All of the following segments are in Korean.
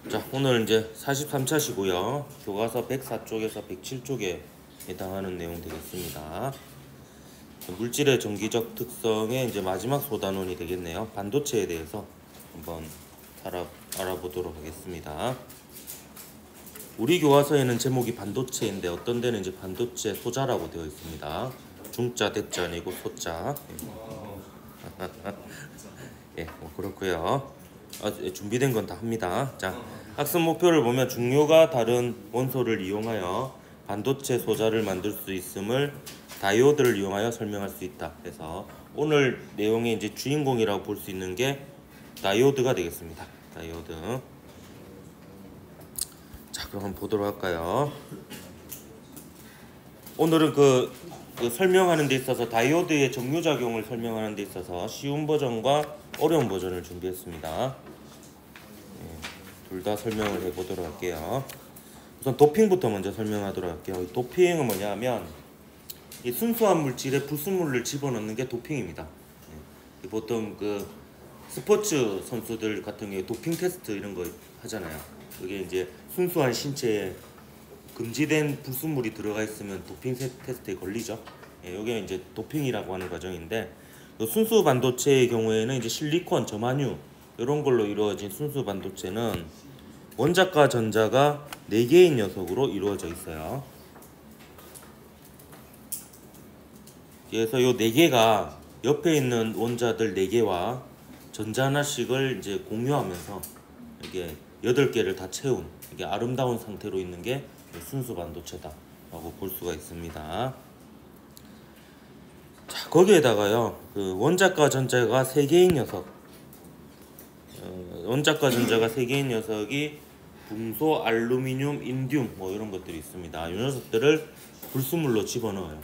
자, 오늘 이제 43차시고요. 교과서 104쪽에서 107쪽에 해당하는 내용 되겠습니다. 물질의 전기적 특성의 이제 마지막 소단원이 되겠네요. 반도체에 대해서 한번 알아보도록 하겠습니다. 우리 교과서에는 제목이 반도체인데 어떤 데는 이제 반도체 소자라고 되어 있습니다. 중자, 대자 아니고 소자. 예, 그렇고요. 준비된 건 다 합니다. 자, 학습 목표를 보면 중요가 다른 원소를 이용하여 반도체 소자를 만들 수 있음을 다이오드를 이용하여 설명할 수 있다. 그래서 오늘 내용의 이제 주인공이라고 볼 수 있는 게 다이오드가 되겠습니다. 다이오드. 자, 그럼 한번 보도록 할까요? 오늘은 그 설명하는 데 있어서 다이오드의 정류작용을 설명하는 데 있어서 쉬운 버전과 어려운 버전을 준비했습니다. 둘 다 설명을 해보도록 할게요. 우선 도핑부터 먼저 설명하도록 할게요. 이 도핑은 뭐냐면 이 순수한 물질에 불순물을 집어넣는 게 도핑입니다. 보통 그 스포츠 선수들 같은 경우에 도핑 테스트 이런 거 하잖아요. 그게 이제 순수한 신체에 금지된 불순물이 들어가 있으면 도핑 테스트에 걸리죠. 이게 이제 도핑이라고 하는 과정인데, 순수 반도체의 경우에는 이제 실리콘, 점화류 이런 걸로 이루어진 순수 반도체는 원자과 전자가 4개의 녀석으로 이루어져 있어요. 그래서 이 4개가 옆에 있는 원자들 4개와 전자 하나씩을 이제 공유하면서 이게 8개를 다 채운 이게 아름다운 상태로 있는 게 순수 반도체다라고 볼 수가 있습니다. 자, 거기에다가요, 그 원자과 전자가 3개인 녀석, 원자과 전자가 3개인 녀석이 붕소, 알루미늄, 인듐 뭐 이런 것들이 있습니다. 이 녀석들을 불순물로 집어넣어요.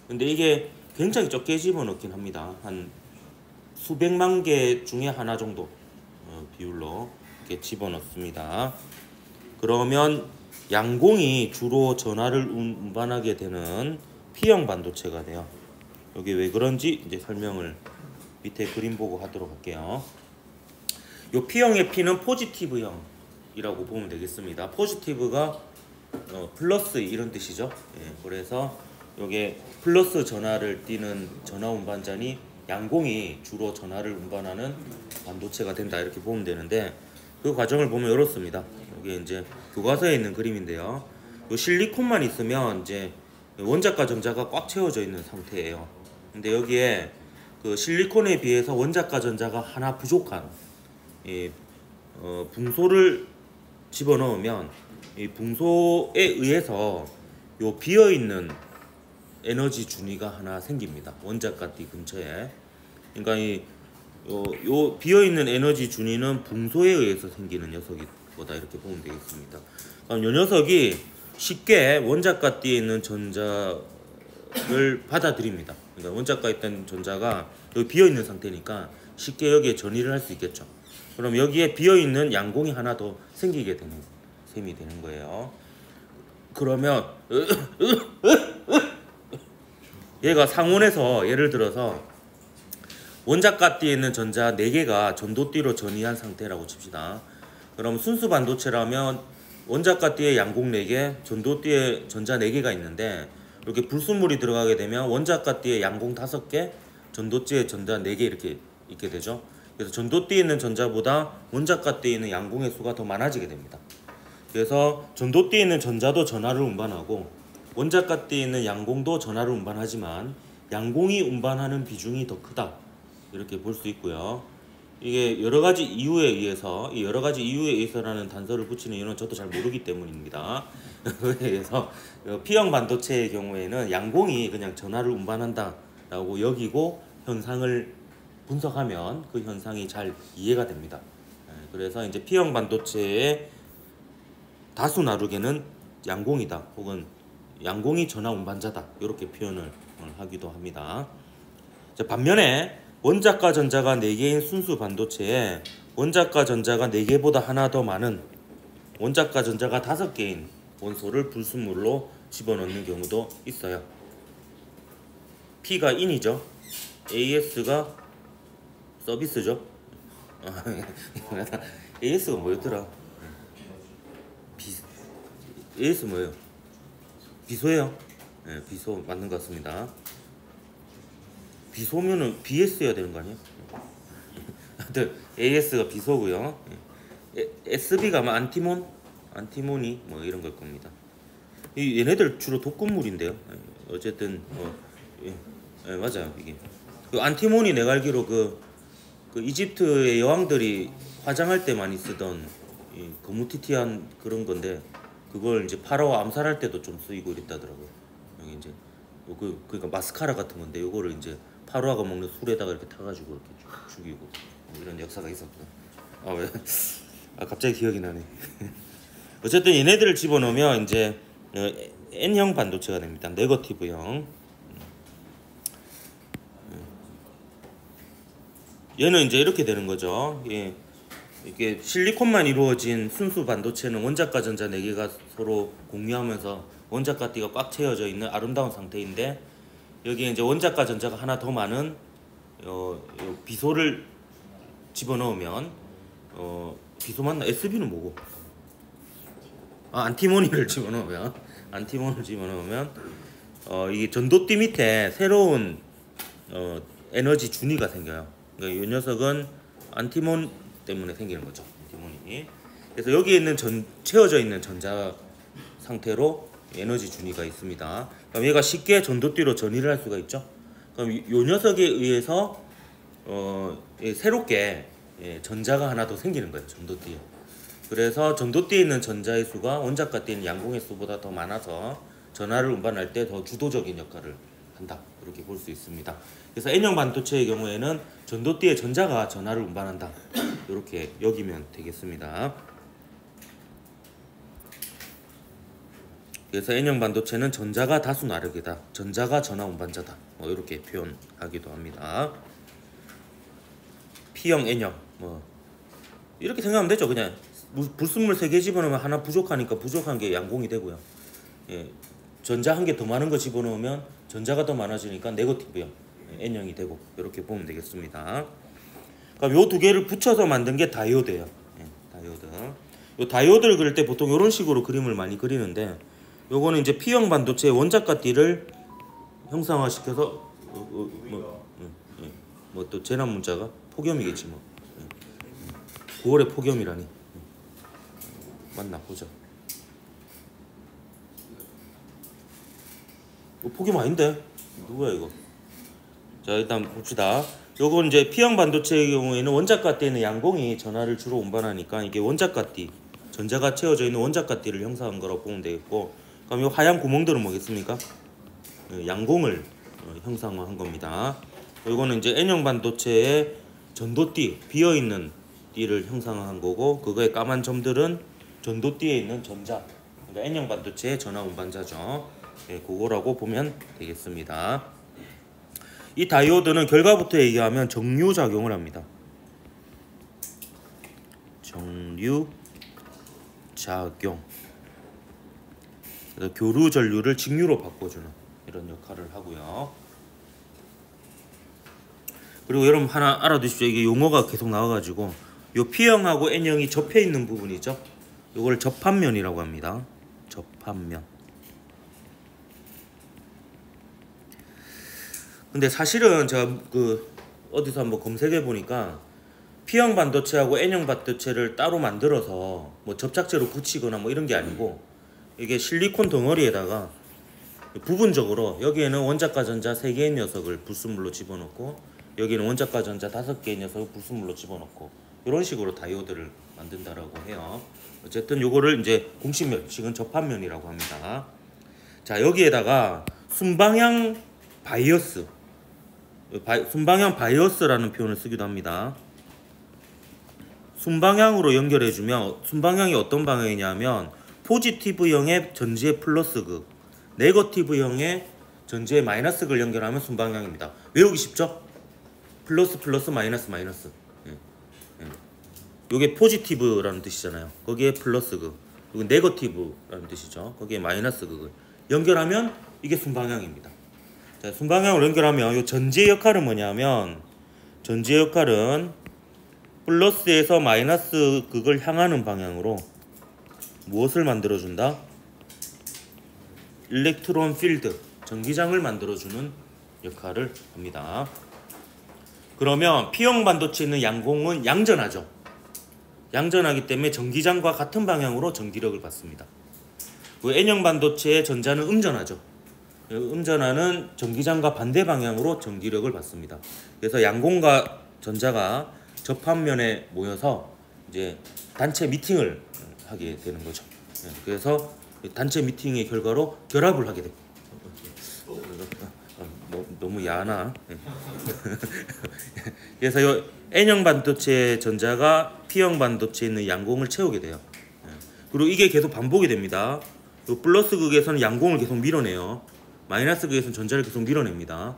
근데 이게 굉장히 적게 집어넣긴 합니다. 한 수백만 개 중에 하나 정도 비율로 이렇게 집어넣습니다. 그러면 양공이 주로 전하를 운반하게 되는 P형 반도체가 돼요. 여기 왜 그런지 이제 설명을 밑에 그림 보고 하도록 할게요. 요 P형의 P는 포지티브형이라고 보면 되겠습니다. 포지티브가 플러스 이런 뜻이죠. 예, 그래서 요게 플러스 전하를 띠는 전하 운반자니 양공이 주로 전하를 운반하는 반도체가 된다 이렇게 보면 되는데, 그 과정을 보면 이렇습니다. 이게 이제 교과서에 있는 그림인데요. 요 실리콘만 있으면 이제 원자과 전자가 꽉 채워져 있는 상태예요. 근데 여기에 그 실리콘에 비해서 원자과 전자가 하나 부족한 붕소를 집어넣으면 이 붕소에 의해서 요 비어있는 에너지 준위가 하나 생깁니다. 원자과 띠 근처에. 그러니까 요 비어있는 에너지 준위는 붕소에 의해서 생기는 녀석이 거다 이렇게 보면 되겠습니다. 그럼 요 녀석이 쉽게 원자과 띠에 있는 전자를 받아들입니다. 그러니까 원자과에 있던 전자가 여기 비어있는 상태니까 쉽게 여기에 전이를 할 수 있겠죠. 그럼 여기에 비어있는 양공이 하나 더 생기게 되는 셈이 되는 거예요. 그러면 얘가 상온에서 예를 들어서 원자과띠에 있는 전자 4개가 전도띠로 전이한 상태라고 칩시다. 그럼 순수 반도체라면 원자과띠에 양공 4개, 전도띠에 전자 4개가 있는데, 이렇게 불순물이 들어가게 되면 원자과띠에 양공 5개, 전도띠에 전자 4개 이렇게 있게 되죠. 그래서 전도띠에 있는 전자보다 원자과띠에 있는 양공의 수가 더 많아지게 됩니다. 그래서 전도띠에 있는 전자도 전하를 운반하고 원자과띠에 있는 양공도 전하를 운반하지만 양공이 운반하는 비중이 더 크다 이렇게 볼 수 있고요. 이게 여러 가지 이유에 의해서, 이 여러 가지 이유에 의해서라는 단서를 붙이는 이유는 저도 잘 모르기 때문입니다. 그래서 P형 반도체의 경우에는 양공이 그냥 전하를 운반한다라고 여기고 현상을 분석하면 그 현상이 잘 이해가 됩니다. 그래서 이제 P형 반도체의 다수 나루개는 양공이다, 혹은 양공이 전하 운반자다 이렇게 표현을 하기도 합니다. 자, 반면에 원자과 전자가 4개인 순수 반도체에 원자과 전자가 4개보다 하나 더 많은 원자과 전자가 5개인 원소를 불순물로 집어넣는 경우도 있어요. P가 인이죠. AS가 서비스죠. AS가 뭐였더라? AS 뭐예요? 비소예요? 네, 비소 맞는 것 같습니다. 비소면은 BS여야 되는 거 아니에요? 하여튼 AS가 비소고요. SB가 아마 안티모니 뭐 이런 걸 겁니다. 얘네들 주로 독극물인데요. 어쨌든 맞아요. 이게 그 안티모니 내가 알기로 그 이집트의 여왕들이 화장할 때 많이 쓰던 거무튀튀한 그런 건데, 그걸 이제 파라오 암살할 때도 좀 쓰이고 이랬다더라고요. 여기 이제 그러니까 마스카라 같은 건데, 요거를 이제 파라오가 먹는 술에다가 이렇게 타가지고 이렇게 죽이고 뭐 이런 역사가 있었고. 왜? 갑자기 기억이 나네. 어쨌든 얘네들을 집어넣으면 이제 N형 반도체가 됩니다. 네거티브형. 얘는 이제 이렇게 되는 거죠. 이게 실리콘만 이루어진 순수 반도체는 원자과 전자 4개가 서로 공유하면서 원자과 띠가 꽉 채워져 있는 아름다운 상태인데, 여기에 이제 원자과 전자가 하나 더 많은 비소를 집어넣으면 비소 맞나? SB는 뭐고? 안티모니를 집어넣으면 이게 전도띠 밑에 새로운 에너지 준위가 생겨요. 그러니까 이 녀석은 안티몬 때문에 생기는 거죠. 안티몬이. 그래서 여기에 있는 채워져 있는 전자 상태로 에너지 준위가 있습니다. 그럼 얘가 쉽게 전도띠로 전이를 할 수가 있죠. 그럼 이 녀석에 의해서 새롭게 전자가 하나 더 생기는 거예요. 전도띠에. 그래서 전도띠에 있는 전자의 수가 원자과띠에 있는 양공의 수보다 더 많아서 전하를 운반할 때 더 주도적인 역할을 한다. 그렇게 볼 수 있습니다. 그래서 N형 반도체의 경우에는 전도띠의 전자가 전하를 운반한다. 이렇게 여기면 되겠습니다. 그래서 N형 반도체는 전자가 다수 나르게다. 전자가 전하 운반자다. 뭐 이렇게 표현하기도 합니다. P형, N형 뭐 이렇게 생각하면 되죠. 그냥 불순물 3개 집어넣으면 하나 부족하니까 부족한 게 양공이 되고요. 전자 한 개 더 많은 거 집어넣으면 전자가 더 많아지니까 네거티브형 N형이 되고, 이렇게 보면 되겠습니다. 그럼 요 두 개를 붙여서 만든 게 다이오드예요. 다이오드. 요 다이오드를 그릴 때 보통 이런 식으로 그림을 많이 그리는데, 요거는 이제 P형 반도체의 원자과 띠를 형상화시켜서 뭐 또 재난 문자가 폭염이겠지 뭐. 9월에 폭염이라니. 맞나 보자. 폭염 아닌데? 누구야 이거? 자, 일단 봅시다. 요건 이제 P형 반도체의 경우에는 원자과 띠에 있는 양공이 전하를 주로 운반하니까 이게 원자과 띠, 전자가 채워져 있는 원자과 띠를 형성한 거라고 보면 되겠고, 그럼 요 하얀 구멍들은 뭐겠습니까? 양공을 형상화한 겁니다. 요거는 이제 N형 반도체의 전도띠, 비어있는 띠를 형상화한 거고, 그거의 까만 점들은 전도띠에 있는 전자, 그러니까 N형 반도체의 전하 운반자죠. 그거라고 보면 되겠습니다. 이 다이오드는 결과부터 얘기하면 정류작용을 합니다. 정류작용. 그래서 교류 전류를 직류로 바꿔주는 이런 역할을 하고요. 그리고 여러분 하나 알아두십시오. 이게 용어가 계속 나와가지고 요 P형하고 N형이 접해 있는 부분이죠. 요걸 접합면이라고 합니다. 접합면. 근데 사실은 제가 어디서 한번 검색해 보니까 P형 반도체하고 N형 반도체를 따로 만들어서 뭐 접착제로 붙이거나 뭐 이런 게 아니고, 이게 실리콘 덩어리에다가 부분적으로 여기에는 원자과 전자 3개의 녀석을 불순물로 집어넣고, 여기는 원자과 전자 5개의 녀석을 불순물로 집어넣고, 이런 식으로 다이오드를 만든다라고 해요. 어쨌든 요거를 이제 공식식은 접합면이라고 합니다. 자, 여기에다가 순방향 바이어스, 순방향 바이어스라는 표현을 쓰기도 합니다. 순방향으로 연결해주면, 순방향이 어떤 방향이냐면 포지티브형의 전지의 플러스극, 네거티브형의 전지의 마이너스극을 연결하면 순방향입니다. 외우기 쉽죠? 플러스 플러스 마이너스 마이너스. 요게 포지티브라는 뜻이잖아요. 거기에 플러스극, 이건 네거티브라는 뜻이죠. 거기에 마이너스극을 연결하면 이게 순방향입니다. 자, 순방향으로 연결하면 이 전지의 역할은 뭐냐면, 전지의 역할은 플러스에서 마이너스 극을 향하는 방향으로 무엇을 만들어준다? 일렉트론 필드, 전기장을 만들어주는 역할을 합니다. 그러면 P형 반도체에 있는 양공은 양전하죠. 양전하기 때문에 전기장과 같은 방향으로 전기력을 받습니다. N형 반도체의 전자는 음전하죠. 음전하는 전기장과 반대 방향으로 전기력을 받습니다. 그래서 양공과 전자가 접합면에 모여서 이제 단체 미팅을 하게 되는 거죠. 그래서 단체 미팅의 결과로 결합을 하게 됩니다. 너무 야하나? 그래서 요 N형 반도체의 전자가 P형 반도체에 있는 양공을 채우게 돼요. 그리고 이게 계속 반복이 됩니다. 플러스 극에서는 양공을 계속 밀어내요. 마이너스 극에서는 전자를 계속 밀어냅니다.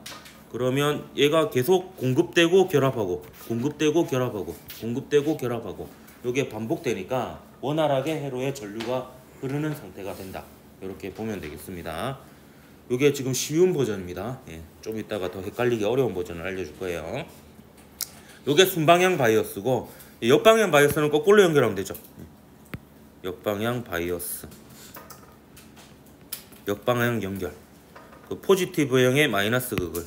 그러면 얘가 계속 공급되고 결합하고 공급되고 결합하고 공급되고 결합하고 이게 반복되니까 원활하게 회로에 전류가 흐르는 상태가 된다. 이렇게 보면 되겠습니다. 이게 지금 쉬운 버전입니다. 좀 이따가 더 헷갈리기 어려운 버전을 알려줄 거예요. 이게 순방향 바이어스고 역방향 바이어스는 거꾸로 연결하면 되죠. 역방향 바이어스, 역방향 연결. 그 포지티브형의 마이너스 극을,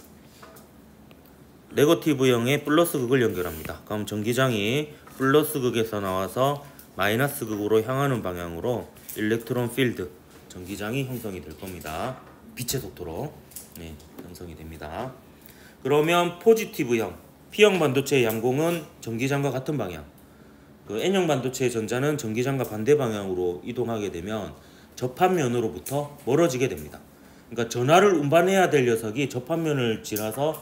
네거티브형의 플러스 극을 연결합니다. 그럼 전기장이 플러스 극에서 나와서 마이너스 극으로 향하는 방향으로 일렉트론 필드, 전기장이 형성이 될 겁니다. 빛의 속도로 형성이 됩니다. 그러면 포지티브형 P형 반도체의 양공은 전기장과 같은 방향, 그 N형 반도체의 전자는 전기장과 반대 방향으로 이동하게 되면 접합면으로부터 멀어지게 됩니다. 그러니까 전하를 운반해야 될 녀석이 접합면을 지나서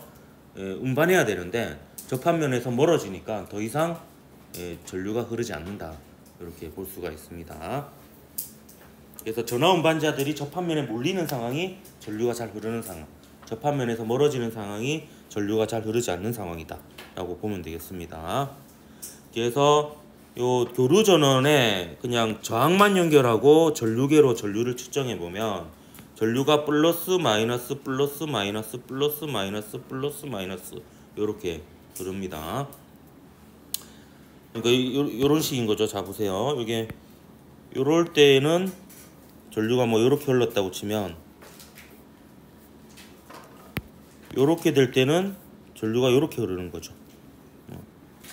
운반해야 되는데 접합면에서 멀어지니까 더 이상 전류가 흐르지 않는다. 이렇게 볼 수가 있습니다. 그래서 전하 운반자들이 접합면에 몰리는 상황이 전류가 잘 흐르는 상황, 접합면에서 멀어지는 상황이 전류가 잘 흐르지 않는 상황이다 라고 보면 되겠습니다. 그래서 요 교류 전원에 그냥 저항만 연결하고 전류계로 전류를 측정해 보면 전류가 플러스 마이너스 플러스 마이너스 플러스 마이너스 플러스 마이너스 요렇게 흐릅니다. 그러니까 요런 식인 거죠. 자 보세요. 이게 요럴 때는 전류가 뭐 요렇게 흘렀다고 치면 요렇게 될 때는 전류가 요렇게 흐르는 거죠.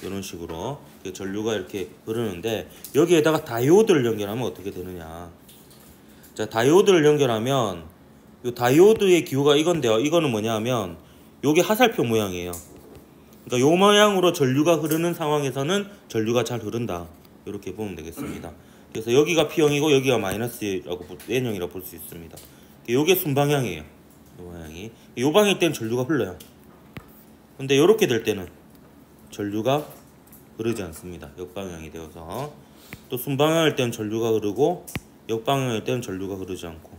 이런 식으로 전류가 이렇게 흐르는데 여기에다가 다이오드를 연결하면 어떻게 되느냐. 자, 다이오드를 연결하면 이 다이오드의 기호가 이건데요. 이거는 뭐냐 하면 요게 화살표 모양이에요. 그러니까 요 모양으로 전류가 흐르는 상황에서는 전류가 잘 흐른다. 이렇게 보면 되겠습니다. 그래서 여기가 P형이고 여기가 마이너스라고 N형이라고 볼 수 있습니다. 요게 순방향이에요. 요 모양이. 요 방일 때는 전류가 흘러요. 근데 요렇게 될 때는 전류가 흐르지 않습니다. 역방향이 되어서. 또 순방향일 때는 전류가 흐르고 역방향일 때는 전류가 흐르지 않고,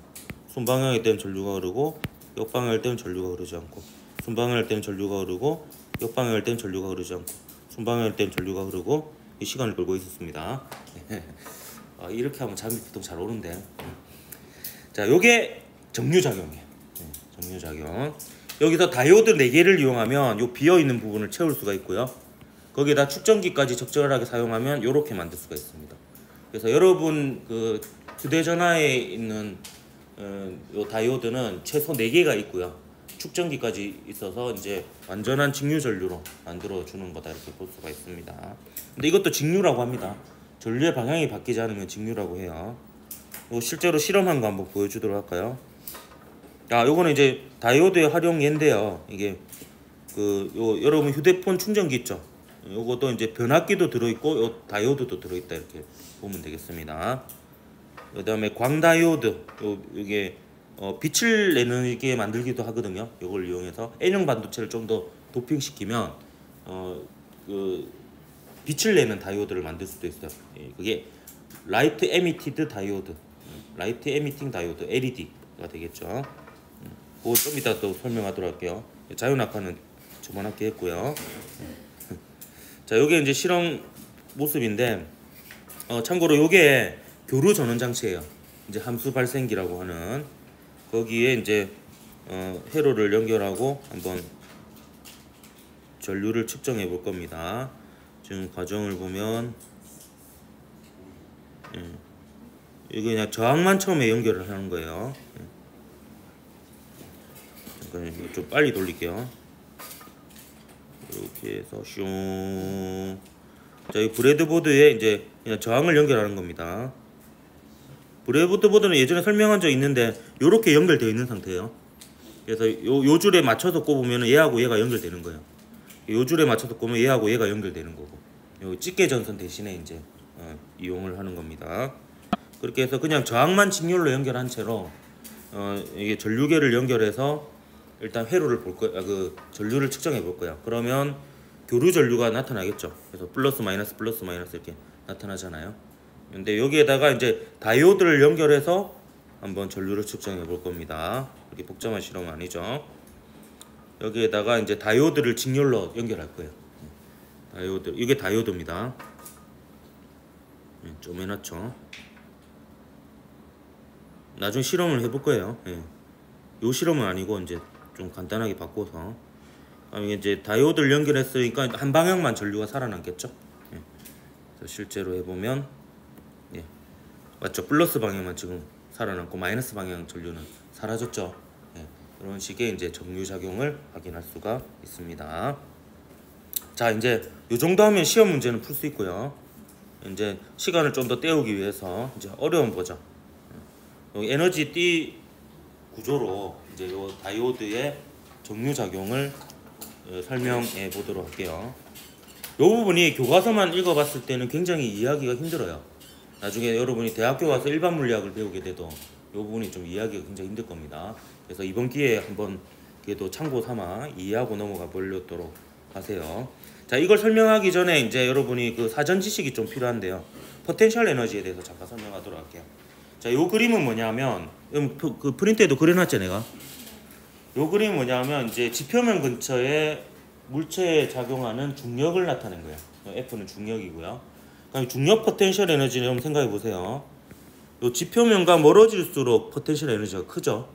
순방향일 때는 전류가 흐르고 역방향일 때는 전류가 흐르지 않고, 순방향일 때는 전류가 흐르고 역방향일 때는 전류가 흐르지 않고, 순방향일 때는 전류가 흐르고. 이 시간을 끌고 있었습니다. 이렇게 하면 잠이 보통 잘 오는데. 자, 요게 정류작용이에요. 정류작용. 여기서 다이오드 4개를 이용하면 요 비어있는 부분을 채울 수가 있고요. 거기에다 축전기까지 적절하게 사용하면 요렇게 만들 수가 있습니다. 그래서 여러분 그 휴대전화에 있는 요 다이오드는 최소 4개가 있고요. 축전기까지 있어서 이제 완전한 직류전류로 만들어 주는 거다 이렇게 볼 수가 있습니다. 근데 이것도 직류라고 합니다. 전류의 방향이 바뀌지 않으면 직류라고 해요. 실제로 실험한 거 한번 보여주도록 할까요? 요거는 이제 다이오드의 활용 예인데요. 이게 여러분 휴대폰 충전기 있죠? 요것도 이제 변압기도 들어있고 요 다이오드도 들어있다 이렇게 보면 되겠습니다. 그 다음에 광다이오드, 이게 빛을 내게 만들기도 하거든요. 이걸 이용해서 N형 반도체를 좀 더 도핑시키면 빛을 내는 다이오드를 만들 수도 있어요. 그게 라이트 에미티드 다이오드, 라이트 에미팅 다이오드, LED가 되겠죠. 그거 좀 이따 또 설명하도록 할게요. 자연학과는 저번 학기 했고요. 자, 요게 이제 실험 모습인데, 참고로 요게 교류 전원 장치예요. 이제 함수 발생기라고 하는 거기에 이제 회로를 연결하고 한번 전류를 측정해 볼 겁니다. 지금 과정을 보면 이게 그냥 저항만 처음에 연결을 하는 거예요. 좀 빨리 돌릴게요. 이렇게 해서 슝. 자, 이 브레드보드에 이제 그냥 저항을 연결하는 겁니다. 브레드보드는 예전에 설명한 적 있는데 이렇게 연결되어 있는 상태예요. 그래서 요 줄에 맞춰서 꼽으면 얘하고 얘가 연결되는 거예요. 요 줄에 맞춰서 꼽으면 얘하고 얘가 연결되는 거고, 요 집게 전선 대신에 이제 이용을 하는 겁니다. 그렇게 해서 그냥 저항만 직렬로 연결한 채로 이게 전류계를 연결해서 일단 회로를 볼 거야. 그 전류를 측정해 볼 거야. 그러면 교류 전류가 나타나겠죠. 그래서 플러스 마이너스 이렇게 나타나잖아요. 근데 여기에다가 이제 다이오드를 연결해서 한번 전류를 측정해 볼 겁니다. 이렇게 복잡한 실험은 아니죠. 여기에다가 이제 다이오드를 직렬로 연결할 거예요. 다이오드, 이게 다이오드입니다. 좀 해놨죠. 나중에 실험을 해볼 거예요. 요 실험은 아니고 이제 좀 간단하게 바꿔서. 이제 다이오드를 연결했으니까 한 방향만 전류가 살아남겠죠. 그래서 실제로 해보면 맞죠? 플러스 방향만 지금 살아남고 마이너스 방향 전류는 사라졌죠. 이런 식의 이제 정류작용을 확인할 수가 있습니다. 자, 이제 요 정도 하면 시험 문제는 풀 수 있고요. 이제 시간을 좀 더 때우기 위해서 이제 어려운 버전, 에너지 띠 구조로 이제 요 다이오드의 정류작용을 설명해 보도록 할게요. 요 부분이 교과서만 읽어봤을 때는 굉장히 이해하기가 힘들어요. 나중에 여러분이 대학교 가서 일반 물리학을 배우게 돼도 요 부분이 좀 이해하기가 굉장히 힘들 겁니다. 그래서 이번 기회에 한번 그래도 참고 삼아 이해하고 넘어가 보려도록 하세요. 자, 이걸 설명하기 전에 이제 여러분이 그 사전 지식이 좀 필요한데요. 포텐셜 에너지에 대해서 잠깐 설명하도록 할게요. 자, 요 그림은 뭐냐면 그 프린트에도 그려놨죠, 내가. 요 그림은 뭐냐면 이제 지표면 근처에 물체에 작용하는 중력을 나타낸 거예요. F는 중력이고요. 그럼 중력 포텐셜 에너지를 한번 생각해 보세요. 요 지표면과 멀어질수록 포텐셜 에너지가 크죠.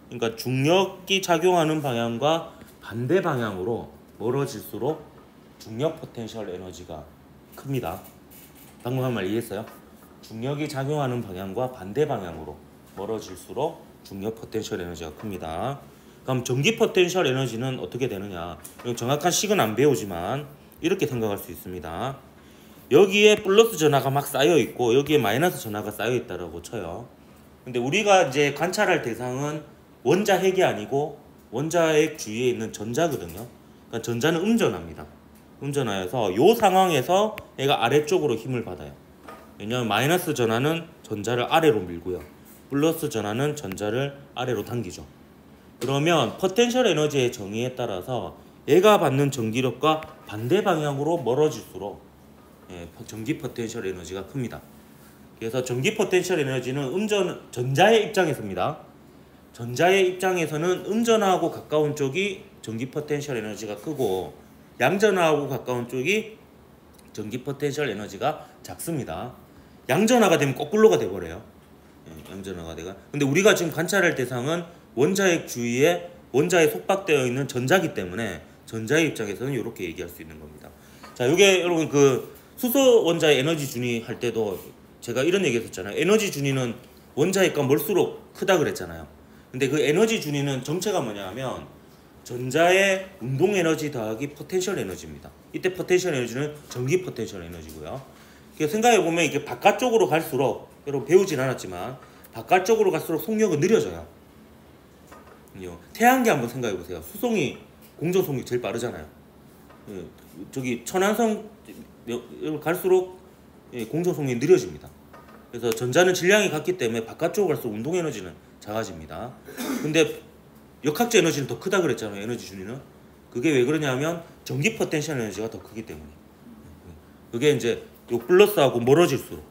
그러니까 중력이 작용하는 방향과 반대 방향으로 멀어질수록 중력 포텐셜 에너지가 큽니다. 방금 한 말 이해했어요? 중력이 작용하는 방향과 반대 방향으로 멀어질수록 중력 포텐셜 에너지가 큽니다. 그럼 전기 포텐셜 에너지는 어떻게 되느냐? 정확한 식은 안 배우지만 이렇게 생각할 수 있습니다. 여기에 플러스 전하가 막 쌓여 있고 여기에 마이너스 전하가 쌓여 있다라고 쳐요. 근데 우리가 이제 관찰할 대상은 원자핵이 아니고 원자핵 주위에 있는 전자거든요. 그러니까 전자는 음전합니다. 음전하여서 이 상황에서 얘가 아래쪽으로 힘을 받아요. 왜냐하면 마이너스 전하는 전자를 아래로 밀고요. 플러스 전하는 전자를 아래로 당기죠. 그러면 포텐셜 에너지의 정의에 따라서 얘가 받는 전기력과 반대 방향으로 멀어질수록 전기 포텐셜 에너지가 큽니다. 그래서 전기 포텐셜 에너지는 전자의 입장에서입니다. 전자의 입장에서는 음전하고 가까운 쪽이 전기 포텐셜 에너지가 크고 양전하고 가까운 쪽이 전기 포텐셜 에너지가 작습니다. 양전하가 되면 거꾸로가 돼버려요. 양전하가 돼가. 근데 우리가 지금 관찰할 대상은 원자핵 주위에 원자에 속박되어 있는 전자기 때문에 전자의 입장에서는 이렇게 얘기할 수 있는 겁니다. 자, 이게 여러분 그 수소 원자의 에너지 준위 할 때도 제가 이런 얘기 했었잖아요. 에너지 준위는 원자핵과 멀수록 크다 그랬잖아요. 근데 그 에너지 준위는 정체가 뭐냐면 전자의 운동 에너지 더하기 포텐셜 에너지입니다. 이때 포텐셜 에너지는 전기 포텐셜 에너지고요. 생각해 보면 이게 바깥쪽으로 갈수록 여러분 배우진 않았지만 바깥쪽으로 갈수록 속력은 느려져요. 태양계 한번 생각해 보세요. 수송이 공전 속력이 제일 빠르잖아요. 저기 천안성 갈수록 공전 속력이 느려집니다. 그래서 전자는 질량이 같기 때문에 바깥쪽으로 갈수록 운동 에너지는 작아집니다. 근데 역학적 에너지는 더 크다 그랬잖아요. 에너지 준위는. 그게 왜 그러냐면 전기 포텐셜 에너지가 더 크기 때문에. 그게 이제 요 플러스하고 멀어질수록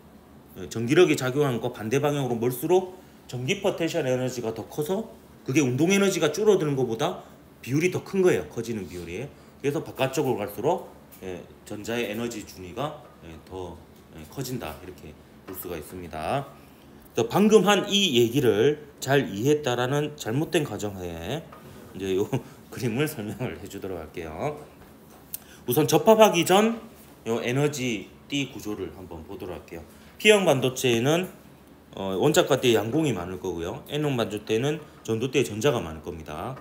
전기력이 작용하는 거 반대 방향으로 멀수록 전기 포텐셜 에너지가 더 커서 그게 운동 에너지가 줄어드는 것보다 비율이 더 큰 거예요. 커지는 비율이. 그래서 바깥쪽으로 갈수록 전자의 에너지 준위가 더 커진다. 이렇게 볼 수가 있습니다. 방금 한 이 얘기를 잘 이해했다라는 잘못된 가정하에 이제 요 그림을 설명을 해주도록 할게요. 우선 접합하기 전 요 에너지 띠 구조를 한번 보도록 할게요. P형 반도체에는 원자과 띠에 양공이 많을 거고요. N형 반도체는 전도대에 전자가 많을 겁니다.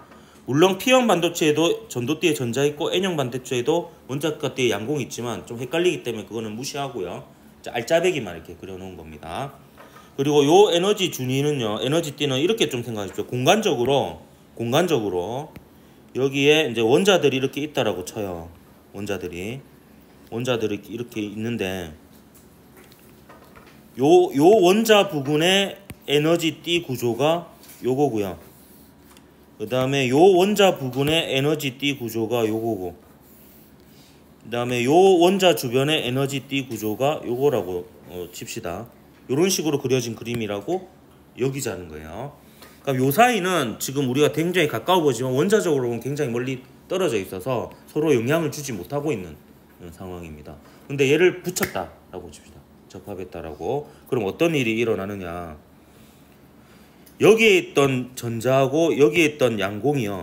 물론 P형 반도체에도 전도띠에 전자 있고 N형 반도체에도 원자가띠에 양공이 있지만 좀 헷갈리기 때문에 그거는 무시하고요. 자, 알짜배기만 이렇게 그려놓은 겁니다. 그리고 요 에너지 준위는요, 에너지띠는 이렇게 좀 생각하십시오. 공간적으로 여기에 이제 원자들이 이렇게 있다라고 쳐요. 원자들이 이렇게 있는데 요 원자 부근의 에너지띠 구조가 요거고요. 그 다음에 요 원자 부근의 에너지띠 구조가 요거고, 그 다음에 요 원자 주변의 에너지띠 구조가 요거라고 칩시다. 요런 식으로 그려진 그림이라고 여기자는 거예요. 그러니까 요 사이는 지금 우리가 굉장히 가까워 보지만 원자적으로 보면 굉장히 멀리 떨어져 있어서 서로 영향을 주지 못하고 있는 상황입니다. 근데 얘를 붙였다라고 칩시다. 접합했다라고. 그럼 어떤 일이 일어나느냐? 여기에 있던 전자하고 여기에 있던 양공이요,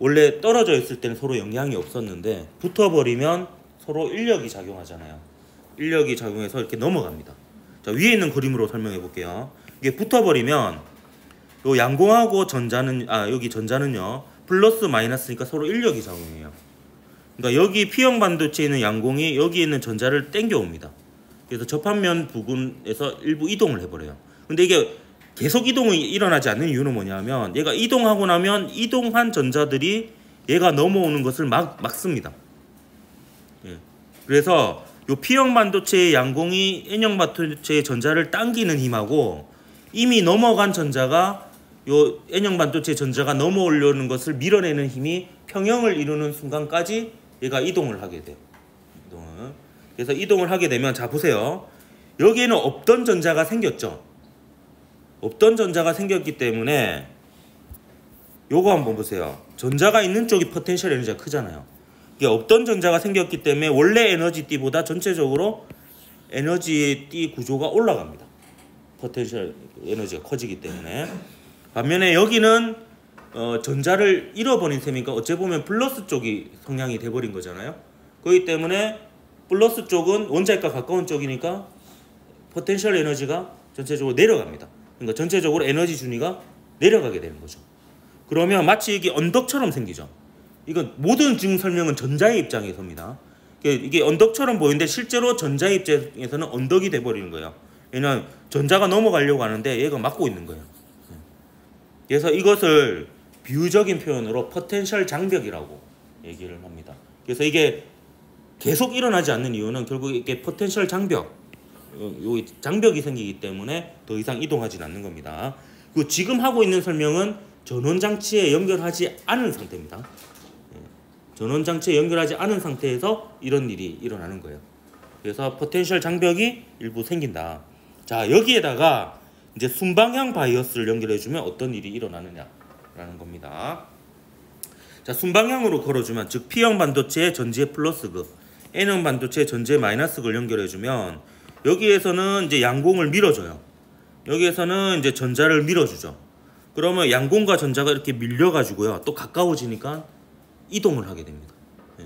원래 떨어져 있을 때는 서로 영향이 없었는데 붙어버리면 서로 인력이 작용하잖아요. 인력이 작용해서 이렇게 넘어갑니다. 자, 위에 있는 그림으로 설명해 볼게요. 이게 붙어버리면 요 양공하고 전자는 여기 전자는요 플러스 마이너스니까 서로 인력이 작용해요. 그러니까 여기 P형 반도체에 있는 양공이 여기 있는 전자를 땡겨옵니다. 그래서 접합면 부근에서 일부 이동을 해버려요. 근데 이게 계속 이동이 일어나지 않는 이유는 뭐냐면 얘가 이동하고 나면 이동한 전자들이 얘가 넘어오는 것을 막습니다. 예. 그래서 요 P형 반도체의 양공이 N형 반도체의 전자를 당기는 힘하고 이미 넘어간 전자가 요 N형 반도체 전자가 넘어오려는 것을 밀어내는 힘이 평형을 이루는 순간까지 얘가 이동을 하게 돼요. 그래서 이동을 하게 되면, 자 보세요. 여기에는 없던 전자가 생겼죠. 없던 전자가 생겼기 때문에 요거 한번 보세요. 전자가 있는 쪽이 포텐셜 에너지가 크잖아요. 이게 없던 전자가 생겼기 때문에 원래 에너지띠보다 전체적으로 에너지띠 구조가 올라갑니다. 포텐셜 에너지가 커지기 때문에. 반면에 여기는 전자를 잃어버린 셈이니까 어째 보면 플러스 쪽이 성향이 돼버린 거잖아요. 그렇기 때문에 플러스 쪽은 원자핵과 가까운 쪽이니까 포텐셜 에너지가 전체적으로 내려갑니다. 그러니까 전체적으로 에너지 준위가 내려가게 되는 거죠. 그러면 마치 이게 언덕처럼 생기죠. 이건 모든 지금 설명은 전자의 입장에서입니다. 이게 언덕처럼 보이는데 실제로 전자의 입장에서는 언덕이 돼버리는 거예요. 왜냐하면 전자가 넘어가려고 하는데 얘가 막고 있는 거예요. 그래서 이것을 비유적인 표현으로 포텐셜 장벽이라고 얘기를 합니다. 그래서 이게 계속 일어나지 않는 이유는 결국 이게 포텐셜 장벽, 요 장벽이 생기기 때문에 더 이상 이동하지 않는 겁니다. 그리고 지금 하고 있는 설명은 전원장치에 연결하지 않은 상태입니다. 전원장치에 연결하지 않은 상태에서 이런 일이 일어나는 거예요. 그래서 포텐셜 장벽이 일부 생긴다. 자, 여기에다가 이제 순방향 바이어스를 연결해주면 어떤 일이 일어나느냐라는 겁니다. 자, 순방향으로 걸어주면, 즉 P형 반도체의 전지의 플러스극, N형 반도체의 전지의 마이너스극을 연결해주면 여기에서는 이제 양공을 밀어줘요. 여기에서는 이제 전자를 밀어주죠. 그러면 양공과 전자가 이렇게 밀려가지고요, 또 가까워지니까 이동을 하게 됩니다. 예.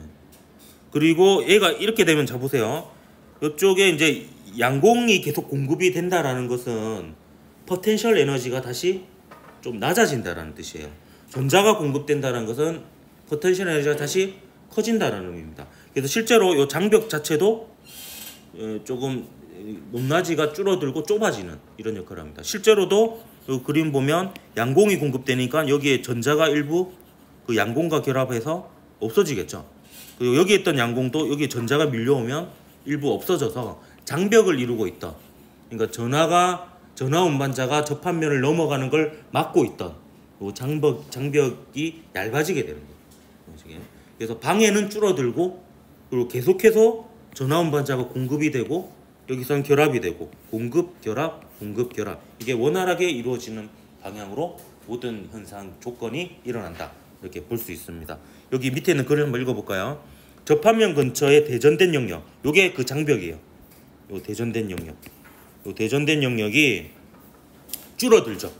그리고 얘가 이렇게 되면, 자 보세요. 이쪽에 이제 양공이 계속 공급이 된다라는 것은 포텐셜 에너지가 다시 좀 낮아진다라는 뜻이에요. 전자가 공급된다는 것은 포텐셜 에너지가 다시 커진다라는 의미입니다. 그래서 실제로 이 장벽 자체도 조금 높낮이가 줄어들고 좁아지는 이런 역할을 합니다. 실제로도 이 그림 보면 양공이 공급되니까 여기에 전자가 일부 그 양공과 결합해서 없어지겠죠. 그리고 여기에 있던 양공도 여기에 전자가 밀려오면 일부 없어져서 장벽을 이루고 있다. 그러니까 전하 운반자가 접합면을 넘어가는 걸 막고 있던 이 장벽이 얇아지게 되는 거예요. 그래서 방해는 줄어들고, 그리고 계속해서 전하 운반자가 공급이 되고 여기서는 결합이 되고, 공급 결합 이게 원활하게 이루어지는 방향으로 모든 현상 조건이 일어난다, 이렇게 볼 수 있습니다. 여기 밑에 있는 글을 한번 읽어볼까요? 접합면 근처에 대전된 영역, 요게 그 장벽이에요. 요 대전된 영역, 요 대전된 영역이 줄어들죠.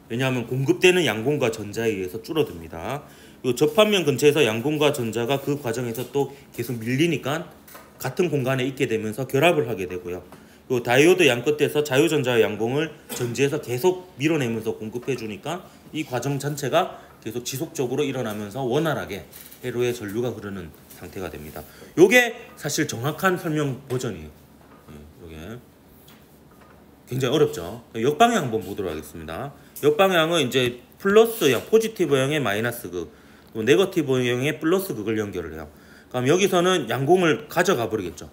왜냐하면 공급되는 양공과 전자에 의해서 줄어듭니다. 요 접합면 근처에서 양공과 전자가 그 과정에서 또 계속 밀리니까 같은 공간에 있게 되면서 결합을 하게 되고요. 요 다이오드 양끝에서 자유전자의 양공을 전지에서 계속 밀어내면서 공급해 주니까 이 과정 전체가 계속 지속적으로 일어나면서 원활하게 회로에 전류가 흐르는 상태가 됩니다. 요게 사실 정확한 설명 버전이에요. 요게 굉장히 어렵죠. 역방향 한번 보도록 하겠습니다. 역방향은 이제 플러스형, 포지티브형의 마이너스 극, 네거티브형의 플러스 극을 연결을 해요. 그럼 여기서는 양공을 가져가 버리겠죠.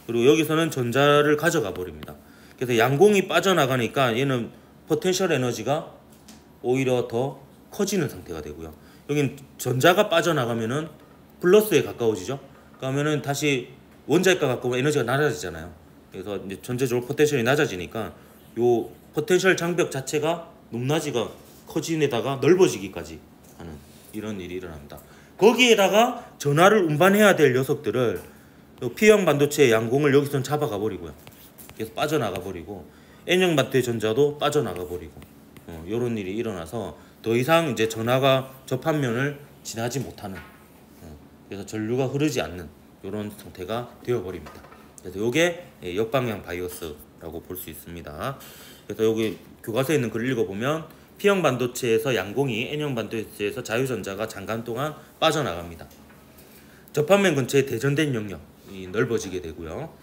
그리고 여기서는 전자를 가져가 버립니다. 그래서 양공이 빠져나가니까 얘는 포텐셜 에너지가 오히려 더 커지는 상태가 되고요. 여긴 전자가 빠져나가면은 플러스에 가까워지죠. 그러면은 다시 원자핵과 가까우면 에너지가 낮아지잖아요. 그래서 이제 전체적으로 포텐셜이 낮아지니까 요 포텐셜 장벽 자체가 높낮이가 커지에다가 넓어지기까지 하는 이런 일이 일어납니다. 거기에다가 전하를 운반해야 될 녀석들을 P형 반도체의 양공을 여기서 잡아가 버리고요. 그래서 빠져나가 버리고 N형 반도체 전자도 빠져나가 버리고 이런 일이 일어나서 더 이상 이제 전하가 접합면을 지나지 못하는 그래서 전류가 흐르지 않는 이런 상태가 되어버립니다. 그래서 이게 역방향 바이오스라고 볼 수 있습니다. 그래서 여기 교과서에 있는 글을 읽어보면 P형 반도체에서 양공이 N형 반도체에서 자유전자가 잠깐 동안 빠져나갑니다. 접합면 근처에 대전된 영역이 넓어지게 되고요.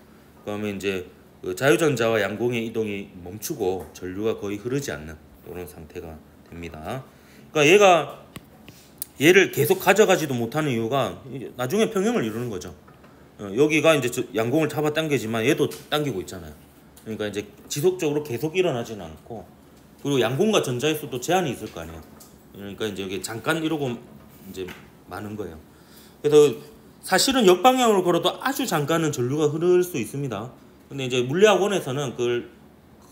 그러면 이제 그 자유전자와 양공의 이동이 멈추고 전류가 거의 흐르지 않는 이런 상태가 됩니다. 그러니까 얘를 계속 가져가지도 못하는 이유가 나중에 평형을 이루는 거죠. 여기가 이제 양공을 잡아 당기지만 얘도 당기고 있잖아요. 그러니까 이제 지속적으로 계속 일어나지는 않고 그리고 양공과 전자의 수도 제한이 있을 거 아니에요. 그러니까 이제 여기 잠깐 이러고 이제 마는 거예요. 그래서 사실은 역방향으로 걸어도 아주 잠깐은 전류가 흐를 수 있습니다. 근데 이제 물리학원에서는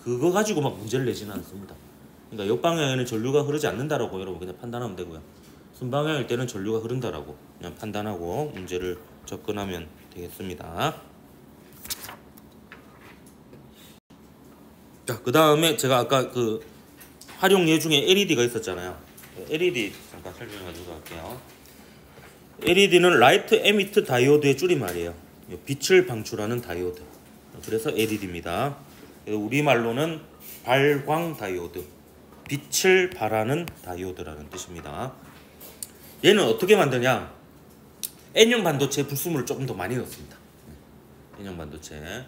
그거 가지고 막 문제를 내지는 않습니다. 그러니까 역방향에는 전류가 흐르지 않는다라고 여러분 그냥 판단하면 되고요. 순방향일 때는 전류가 흐른다라고 그냥 판단하고 문제를 접근하면 되겠습니다. 자, 그 다음에 제가 아까 그 활용 예 중에 LED가 있었잖아요. LED 잠깐 설명해주고 갈게요. LED는 라이트 에미트 다이오드의 줄임말이에요. 빛을 방출하는 다이오드. 그래서 LED입니다. 우리말로는 발광 다이오드, 빛을 발하는 다이오드라는 뜻입니다. 얘는 어떻게 만드냐? N형 반도체에 불순물을 조금 더 많이 넣습니다. N형 반도체.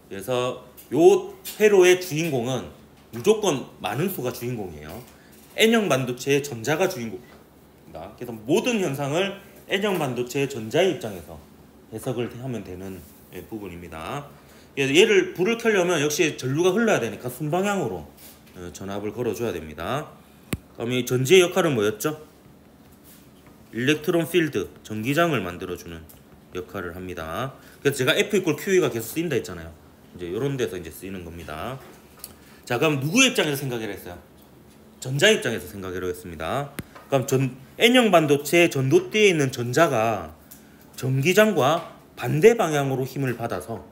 그래서 요 회로의 주인공은 무조건 많은 수가 주인공이에요. N형 반도체의 전자가 주인공입니다. 그래서 모든 현상을 N형 반도체의 전자의 입장에서 해석을 하면 되는 부분입니다. 그래서 얘를 불을 켜려면 역시 전류가 흘러야 되니까 순방향으로 전압을 걸어줘야 됩니다. 그럼 이 전지의 역할은 뭐였죠? 일렉트론 필드, 전기장을 만들어주는 역할을 합니다. 그래서 제가 F=QE가 계속 쓰인다 했잖아요. 이제 이런 데서 이제 쓰이는 겁니다. 자, 그럼 누구의 입장에서 생각을 했어요? 전자 입장에서 생각을 했습니다. 그럼 N형 반도체의 전도대에 있는 전자가 전기장과 반대 방향으로 힘을 받아서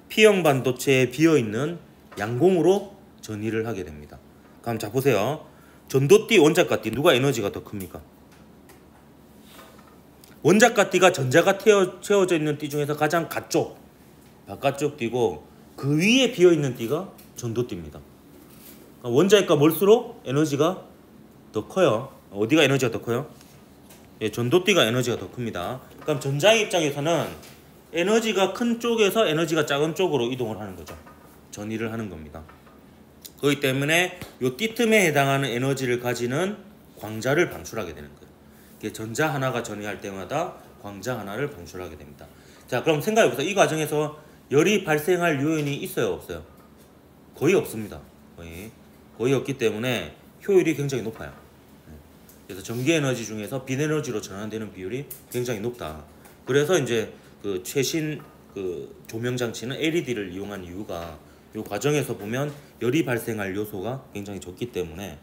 P형 반도체에 비어있는 양공으로 전이를 하게 됩니다. 그럼 자 보세요. 전도띠, 원자가띠 누가 에너지가 더 큽니까? 원자가띠가 전자가 채워져 있는 띠 중에서 가장 바깥쪽 띠고 그 위에 비어있는 띠가 전도띠입니다. 원자핵과 멀수록 에너지가 더 커요. 어디가 에너지가 더 커요? 예, 전도띠가 에너지가 더 큽니다. 그럼 전자의 입장에서는 에너지가 큰 쪽에서 에너지가 작은 쪽으로 이동을 하는 거죠. 전이를 하는 겁니다. 그렇기 때문에 이 띠틈에 해당하는 에너지를 가지는 광자를 방출하게 되는 거예요. 전자 하나가 전이할 때마다 광자 하나를 방출하게 됩니다. 자, 그럼 생각해보세요. 이 과정에서 열이 발생할 요인이 있어요, 없어요? 거의 없습니다. 거의 없기 때문에 효율이 굉장히 높아요. 그래서 전기 에너지 중에서 빛 에너지로 전환되는 비율이 굉장히 높다. 그래서 이제 그 최신 그 조명 장치는 LED를 이용한 이유가 이 과정에서 보면 열이 발생할 요소가 굉장히 적기 때문에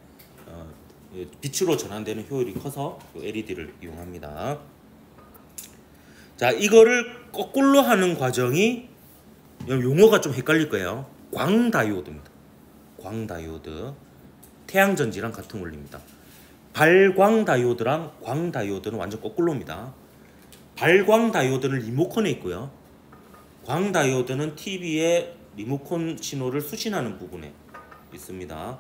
빛으로 전환되는 효율이 커서 LED를 이용합니다. 자, 이거를 거꾸로 하는 과정이 용어가 좀 헷갈릴 거예요. 광다이오드입니다. 광다이오드. 태양전지랑 같은 원리입니다. 발광다이오드랑 광다이오드는 완전 거꾸로입니다. 발광다이오드는 리모컨에 있고요. 광다이오드는 TV의 리모컨 신호를 수신하는 부분에 있습니다.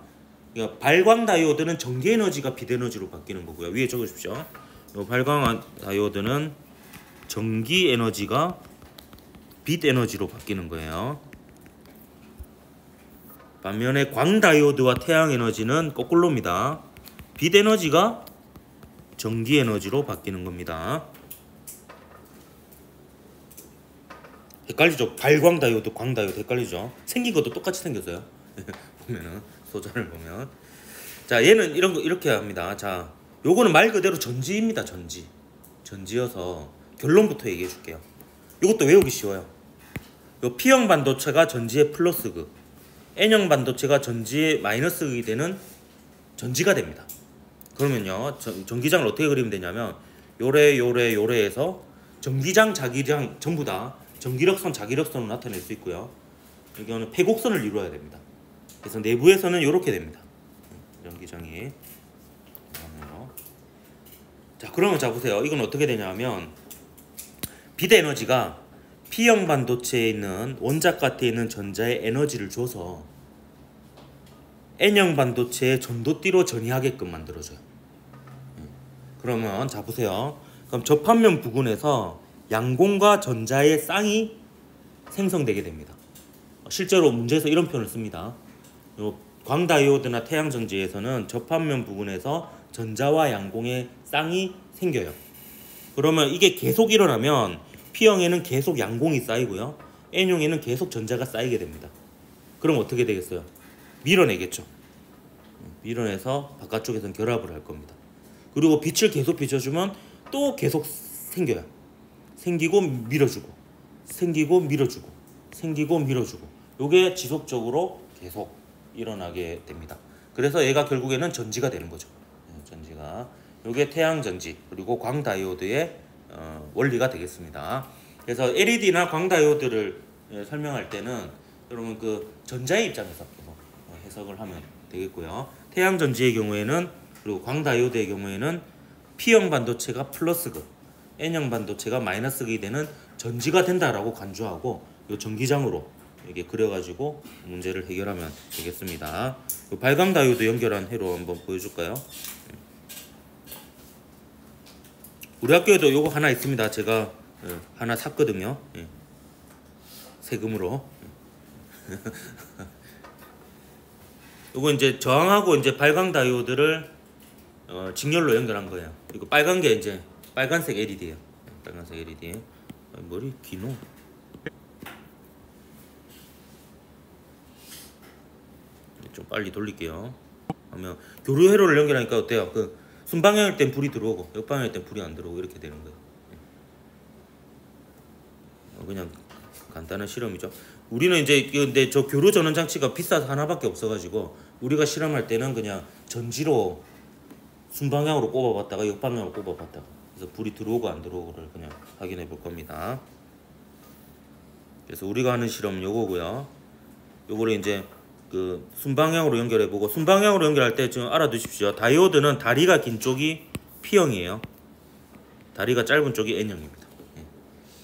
그러니까 발광 다이오드는 전기 에너지가 빛 에너지로 바뀌는 거고요. 위에 적으십시오. 요 발광 다이오드는 전기 에너지가 빛 에너지로 바뀌는 거예요. 반면에 광 다이오드와 태양 에너지는 거꾸로입니다. 빛 에너지가 전기 에너지로 바뀌는 겁니다. 헷갈리죠? 발광 다이오드, 광 다이오드 헷갈리죠? 생긴 것도 똑같이 생겼어요. 보면은 소자를 보면, 자 얘는 이런 거 이렇게 합니다. 자 요거는 말 그대로 전지입니다. 전지여서 결론부터 얘기해 줄게요. 이것도 외우기 쉬워요. 요 P형 반도체가 전지의 플러스극, N형 반도체가 전지의 마이너스극이 되는 전지가 됩니다. 그러면요 전기장을 어떻게 그리면 되냐면 요래에서 전기장 자기장 전부 다 전기력선 자기력선으로 나타낼 수 있고요. 여기는 패곡선을 이루어야 됩니다. 그래서 내부에서는 이렇게 됩니다. 전기장이. 자 그러면 자 보세요. 이건 어떻게 되냐면 빛 에너지가 P형 반도체에 있는 원작 gat에 있는 전자의 에너지를 줘서 N형 반도체의 전도띠로 전이하게끔 만들어줘요. 그러면 자 보세요. 그럼 접합면 부근에서 양공과 전자의 쌍이 생성되게 됩니다. 실제로 문제에서 이런 표현을 씁니다. 광다이오드나 태양전지에서는 접합면 부근에서 전자와 양공의 쌍이 생겨요. 그러면 이게 계속 일어나면 P형에는 계속 양공이 쌓이고요, N형에는 계속 전자가 쌓이게 됩니다. 그럼 어떻게 되겠어요? 밀어내겠죠. 밀어내서 바깥쪽에서는 결합을 할 겁니다. 그리고 빛을 계속 비춰주면 또 계속 생겨요. 생기고 밀어주고, 생기고 밀어주고, 생기고 밀어주고, 요게 지속적으로 계속 일어나게 됩니다. 그래서 얘가 결국에는 전지가 되는 거죠. 전지가. 요게 태양전지 그리고 광다이오드의 원리가 되겠습니다. 그래서 LED나 광다이오드를 설명할 때는 여러분 그 전자의 입장에서 해석을 하면 되겠고요. 태양전지의 경우에는 그리고 광다이오드의 경우에는 P형 반도체가 플러스극, N형 반도체가 마이너스극이 되는 전지가 된다라고 간주하고 요 전기장으로 이렇게 그려가지고 문제를 해결하면 되겠습니다. 요 발광 다이오드 연결한 회로 한번 보여줄까요? 우리 학교에도 요거 하나 있습니다. 제가 하나 샀거든요. 세금으로. 요거 이제 저항하고 이제 발광 다이오드를 직렬로 연결한 거예요. 그리고 빨간 게 이제 빨간색 LED예요. 빨간색 LED. 머리 기노. 좀 빨리 돌릴게요. 하면 교류 회로를 연결하니까 어때요? 그 순방향일 땐 불이 들어오고 역방향일 땐 불이 안 들어오고 이렇게 되는 거예요. 그냥 간단한 실험이죠. 우리는 이제 근데 저 교류 전원 장치가 비싸서 하나밖에 없어가지고 우리가 실험할 때는 그냥 전지로 순방향으로 꼽아봤다가 역방향으로 꼽아봤다가 그래서 불이 들어오고 안 들어오고를 그냥 확인해 볼 겁니다. 그래서 우리가 하는 실험은 요거고요. 요거를 이제 그 순방향으로 연결해보고, 순방향으로 연결할 때 좀 알아두십시오. 다이오드는 다리가 긴 쪽이 P형이에요. 다리가 짧은 쪽이 N형입니다.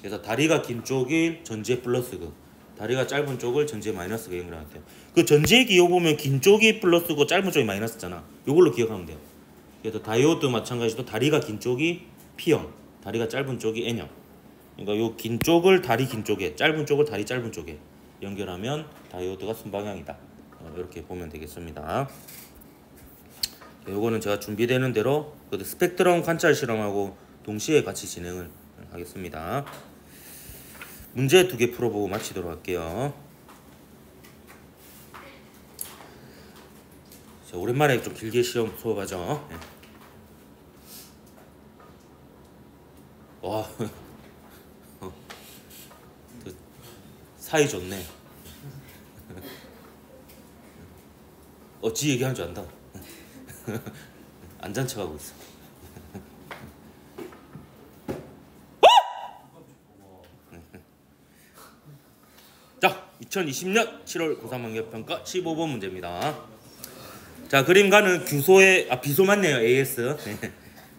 그래서 다리가 긴 쪽이 전지의 플러스고 다리가 짧은 쪽을 전지의 마이너스가 연결할게요. 그 전지의 기호 보면 긴 쪽이 플러스고 짧은 쪽이 마이너스잖아. 요걸로 기억하면 돼요. 그래서 다이오드 마찬가지로 다리가 긴 쪽이 P형, 다리가 짧은 쪽이 N형. 그러니까 요 긴 쪽을 다리 긴 쪽에, 짧은 쪽을 다리 짧은 쪽에 연결하면 다이오드가 순방향이다. 이렇게 보면 되겠습니다. 요거는 제가 준비되는 대로 스펙트럼 관찰 실험하고 동시에 같이 진행을 하겠습니다. 문제 2개 풀어보고 마치도록 할게요. 자, 오랜만에 좀 길게 시험 수업하죠. 네. 와, 사이 좋네. 지 얘기하는 줄 안다. 안 잔 척하고 있어. 자, 2020년 7월 고3 학력평가 15번 문제입니다. 자, 그림가는 규소의 비소 맞네요. AS.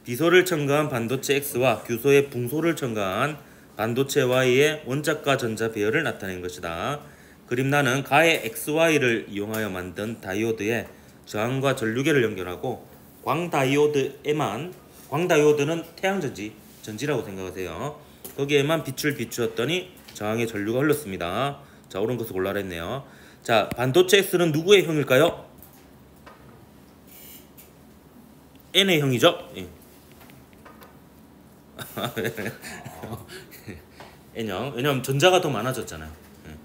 비소를 첨가한 반도체 X와 규소의 붕소를 첨가한 반도체 Y의 원작과 전자 배열을 나타낸 것이다. 그림란은 가의 XY를 이용하여 만든 다이오드의 저항과 전류계를 연결하고 광다이오드에만, 광다이오드는 태양전지라고 생각하세요. 거기에만 빛을 비추었더니 저항의 전류가 흘렀습니다. 자, 옳은 것을 골라라 했네요. 자, 반도체 S는 누구의 형일까요? N의 형이죠? 예. N형. 왜냐면 전자가 더 많아졌잖아요. 예.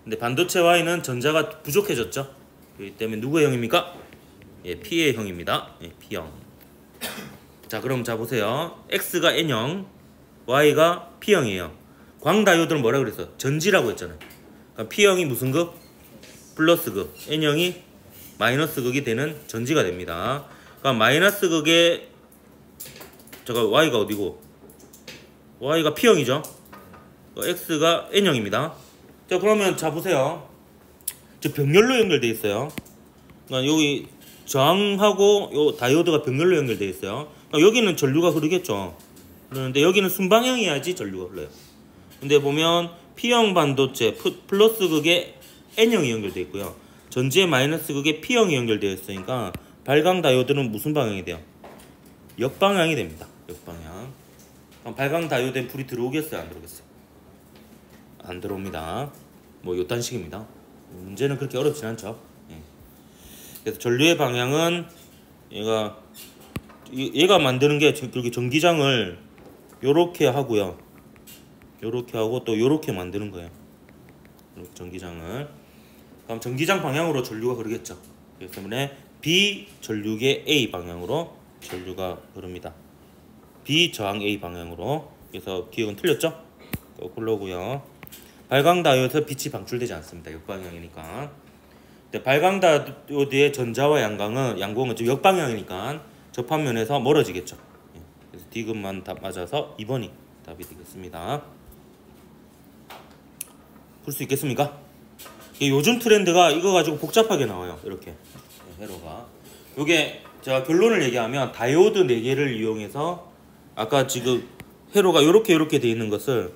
근데 반도체 Y는 전자가 부족해졌죠. 그렇기 때문에 누구의 형입니까? 예, P의 형입니다. 예, P형. 자, 그럼 자 보세요. X가 N형, Y가 P형이에요. 광다이오드는 뭐라 그랬어? 전지라고 했잖아요. 그러니까 P형이 무슨 극? 플러스 극. N형이 마이너스 극이 되는 전지가 됩니다. 그러니까 마이너스 극의 잠깐 Y가 어디고? Y가 P형이죠. X가 N형입니다. 자, 그러면 자 보세요. 저 병렬로 연결되어 있어요. 그러니까 여기 저항하고 요 다이오드가 병렬로 연결되어 있어요. 그러니까 여기는 전류가 흐르겠죠. 그런데 여기는 순방향이어야지 전류가 흘러요. 근데 보면 P형 반도체 플러스 극에 N형이 연결되어 있고요. 전지의 마이너스 극에 P형이 연결되어 있으니까 발광 다이오드는 무슨 방향이 돼요? 역방향이 됩니다. 역방향. 그럼 발광 다이오드에 불이 들어오겠어요? 안 들어오겠어요? 안 들어옵니다. 뭐 요딴 식입니다. 문제는 그렇게 어렵진 않죠. 예. 그래서 전류의 방향은 얘가 만드는 게 그렇게 전기장을 요렇게 하고요. 요렇게 하고 또 요렇게 만드는 거예요. 이렇게 전기장을. 그럼 전기장 방향으로 전류가 흐르겠죠. 그렇기 때문에 B 전류계 A 방향으로 전류가 흐릅니다. B 저항 A 방향으로. 그래서 기억은 틀렸죠? 거꾸로고요. 발광 다이오드에서 빛이 방출되지 않습니다. 역방향이니까. 근데 발광 다이오드의 전자와 양광은 좀 역방향이니까 접합면에서 멀어지겠죠. 그래서 D급만 답 맞아서 2번이 답이 되겠습니다. 볼 수 있겠습니까? 요즘 트렌드가 이거 가지고 복잡하게 나와요. 이렇게 회로가. 요게 제가 결론을 얘기하면 다이오드 4개를 이용해서 아까 지금 회로가 요렇게 돼 있는 것을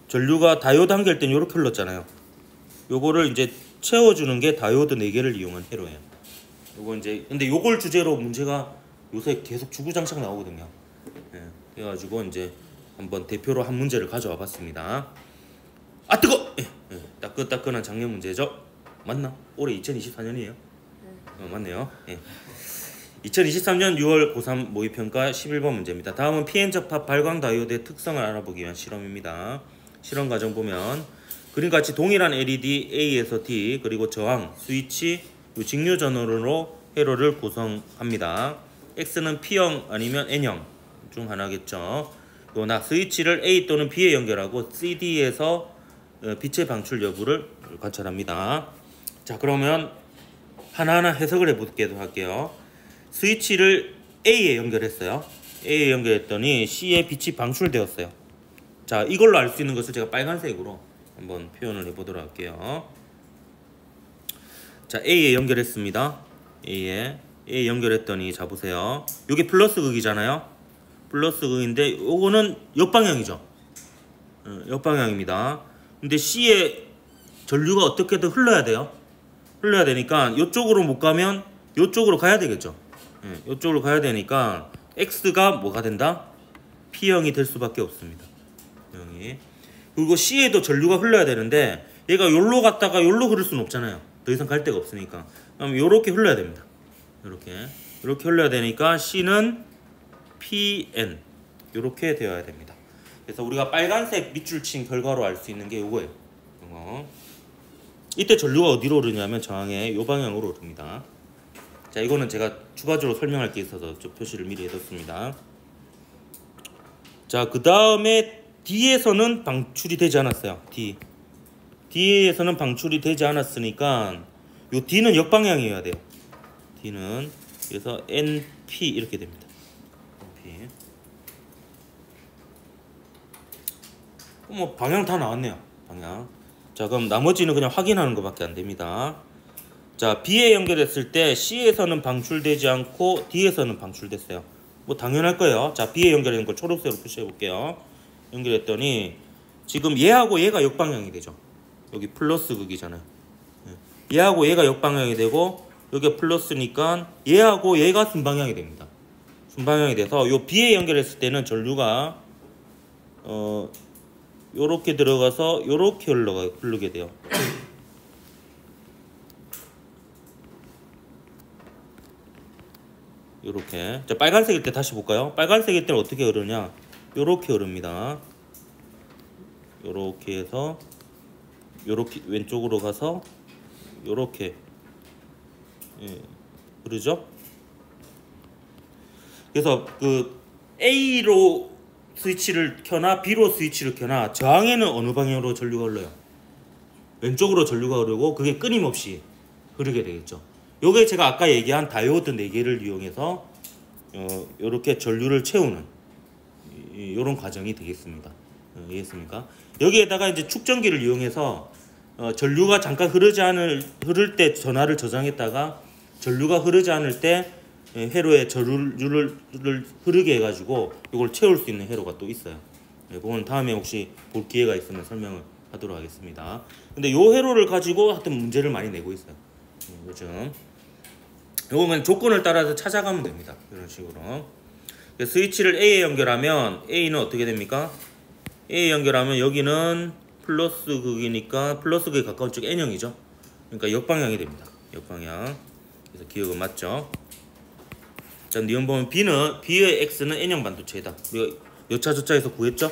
전류가 다이오드 한 개일 땐 요렇게 흘렀잖아요. 요거를 이제 채워주는 게 다이오드 4개를 이용한 회로예요. 요거 이제 근데 요걸 주제로 문제가 요새 계속 주구장창 나오거든요. 예, 그래가지고 이제 한번 대표로 한 문제를 가져와 봤습니다. 아 뜨거! 예, 예, 따끈따끈한 작년 문제죠. 맞나? 올해 2024년이에요. 맞네요. 예. 2023년 6월 고3 모의평가 11번 문제입니다. 다음은 PN 접합 발광 다이오드의 특성을 알아보기 위한 실험입니다. 실험 과정 보면 그림같이 동일한 LED A에서 D 그리고 저항, 스위치, 직류 전원으로 회로를 구성합니다. X는 P형 아니면 N형 중 하나겠죠. 나 스위치를 A 또는 B에 연결하고 CD에서 빛의 방출 여부를 관찰합니다. 자, 그러면 하나하나 해석을 해보기도 할게요. 스위치를 A에 연결했어요. A에 연결했더니 C에 빛이 방출되었어요. 자, 이걸로 알 수 있는 것을 제가 빨간색으로 한번 표현을 해보도록 할게요. 자, A에 연결했습니다. A에 연결했더니 자 보세요. 이게 플러스 극이잖아요. 플러스 극인데 요거는 역방향이죠. 역방향입니다. 근데 C에 전류가 어떻게든 흘러야 돼요. 흘러야 되니까 이쪽으로 못 가면 이쪽으로 가야 되겠죠. 이쪽으로 가야 되니까 X가 뭐가 된다? P형이 될 수밖에 없습니다. P형이. 그리고 C에도 전류가 흘러야 되는데 얘가 여기로 갔다가 여기로 흐를 수는 없잖아요. 더 이상 갈 데가 없으니까. 그럼 요렇게 흘러야 됩니다. 요렇게 흘러야 되니까 C는 PN 요렇게 되어야 됩니다. 그래서 우리가 빨간색 밑줄 친 결과로 알 수 있는 게 요거예요. 이때 전류가 어디로 흐르냐면 저항의 요 방향으로 흐릅니다. 자, 이거는 제가 추가적으로 설명할 게 있어서 좀 표시를 미리 해뒀습니다. 자, 그 다음에 D에서는 방출이 되지 않았어요. D에서는 방출이 되지 않았으니까 요 D는 역방향이어야 돼요. D는 그래서 NP 이렇게 됩니다. NP. 뭐 방향 다 나왔네요. 방향. 자, 그럼 나머지는 그냥 확인하는 것밖에 안 됩니다. 자, B에 연결했을 때 C에서는 방출되지 않고 D에서는 방출됐어요. 뭐 당연할 거예요. 자, B에 연결된 걸 초록색으로 표시해 볼게요. 연결했더니 지금 얘하고 얘가 역방향이 되죠. 여기 플러스 극이잖아요. 얘하고 얘가 역방향이 되고 여기가 플러스니까 얘하고 얘가 순방향이 됩니다. 순방향이 돼서 요 B에 연결했을 때는 전류가 요렇게 들어가서 요렇게 흐르게 돼요. 요렇게. 자, 빨간색일 때 다시 볼까요? 빨간색일 때는 어떻게 흐르냐? 요렇게 흐릅니다. 요렇게 해서 요렇게 왼쪽으로 가서 요렇게 흐르죠? 그래서 그 A로 스위치를 켜나 B로 스위치를 켜나 저항에는 어느 방향으로 전류가 흘러요? 왼쪽으로 전류가 흐르고 그게 끊임없이 흐르게 되겠죠. 요게 제가 아까 얘기한 다이오드 4개를 이용해서 요렇게 전류를 채우는 요런 과정이 되겠습니다. 이해했습니까? 여기에다가 이제 축전기를 이용해서 전류가 잠깐 흐를 때 전하를 저장했다가 전류가 흐르지 않을 때 회로에 전류를 흐르게 해가지고 이걸 채울 수 있는 회로가 또 있어요. 그건 다음에 혹시 볼 기회가 있으면 설명을 하도록 하겠습니다. 근데 요 회로를 가지고 하여튼 문제를 많이 내고 있어요. 요즘 요거는 조건을 따라서 찾아가면 됩니다. 이런 식으로 스위치를 A에 연결하면 A는 어떻게 됩니까? A에 연결하면 여기는 플러스 극이니까 플러스 극에 가까운 쪽 N형이죠. 그러니까 역방향이 됩니다. 역방향. 그래서 기억은 맞죠? 자, 니은 보면 B의 X는 N형 반도체이다. 우리가 여차저차에서 구했죠?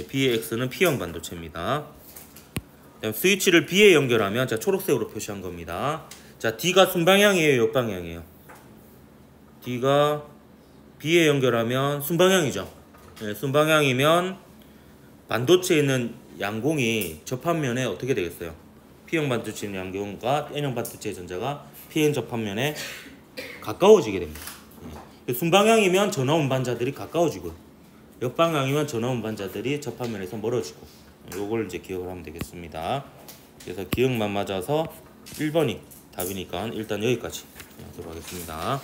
B의 X는 P형 반도체입니다. 스위치를 B에 연결하면 자, 초록색으로 표시한 겁니다. 자, D가 순방향이에요, 역방향이에요? D가 B에 연결하면 순방향이죠. 순방향이면 반도체에 있는 양공이 접합면에 어떻게 되겠어요? P형 반도체 있는 양공과 N형 반도체의 전자가 PN 접합면에 가까워지게 됩니다. 순방향이면 전화 운반자들이 가까워지고 역방향이면 전화 운반자들이 접합면에서 멀어지고 요걸 이제 기억을 하면 되겠습니다. 그래서 기억만 맞아서 1번이 답이니까 일단 여기까지 하도록 하겠습니다.